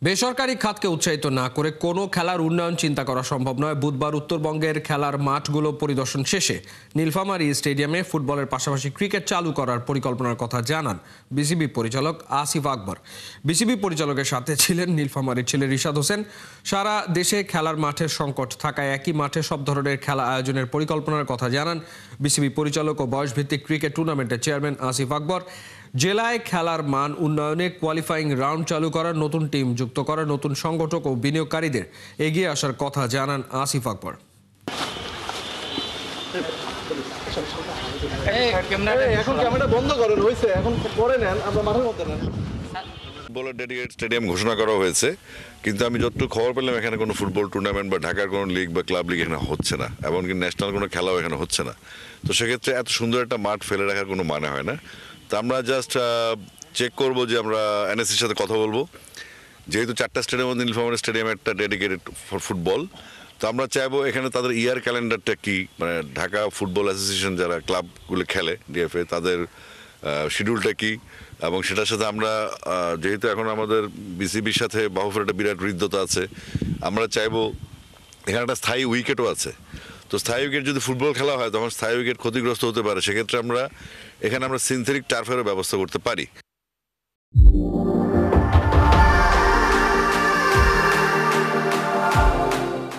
বেসরকারি খাতকে উৎসাহিত না করে কোনো খেলার উন্নয়ন চিন্তা করা সম্ভব নয়। বুধবার উত্তরবঙ্গের খেলার মাঠগুলো পরিদর্শন শেষে নীলফামারী স্টেডিয়ামে ফুটবলের পাশাপাশি ক্রিকেট চালু করার পরিকল্পনার কথা জানান বিসিবি পরিচালক আসিফ আকবর। বিসিবি পরিচালকের সাথে ছিলেন নীলফামারীর ছেলে রিশাদ হোসেন। সারা দেশে খেলার মাঠের সংকট থাকায় একই মাঠে সব ধরনের খেলা আয়োজনের পরিকল্পনার কথা জানান বিসিবি পরিচালক ও বয়সভিত্তিক ক্রিকেট টুর্নামেন্টের চেয়ারম্যান আসিফ আকবর। জেলায় খেলার মান উন্নয়নে কোয়ালিফাইং রাউন্ড চালু করার, নতুন টিম যুক্ত করার, নতুন সংগঠক ও বিনিয়োগকারীদের এগিয়ে আসার কথা জানান আসিফ আকবর। ফুটবলের ডেডিকেটেড স্টেডিয়াম ঘোষণা করা হয়েছে, কিন্তু আমি যতটুকু খবর পেলাম এখানে কোনো ফুটবল টুর্নামেন্ট বা ঢাকার কোনো লিগ বা ক্লাব লিগ এখানে হচ্ছে না, এমনকি ন্যাশনাল কোনো খেলাও এখানে হচ্ছে না। তো সেক্ষেত্রে এত সুন্দর একটা মাঠ ফেলে রাখার কোনো মানে হয় না। তো আমরা জাস্ট চেক করব যে আমরা এনএসির সাথে কথা বলবো, যেহেতু 4টা স্টেডিয়ামের মধ্যে নীলফামারী স্টেডিয়াম একটা ডেডিকেটেড ফর ফুটবল। তো আমরা চাইবো এখানে তাদের ইয়ার ক্যালেন্ডারটা কি, মানে ঢাকা ফুটবল অ্যাসোসিয়েশন যারা ক্লাবগুলো খেলে ডিএফএ, তাদের শিডিউলটা কি, এবং সেটার সাথে আমরা যেহেতু এখন আমাদের বিসিবির সাথে বাহুফের একটা বিরাট হৃদ্যতা আছে, আমরা চাইবো এখানে একটা স্থায়ী উইকেটও আছে। তো স্থায়ী উইকেট যদি ফুটবল খেলা হয় তখন স্থায়ী উইকেট ক্ষতিগ্রস্ত হতে পারে, সেক্ষেত্রে আমরা এখানে সিনথেটিক টার্ফেরও ব্যবস্থা করতে পারি।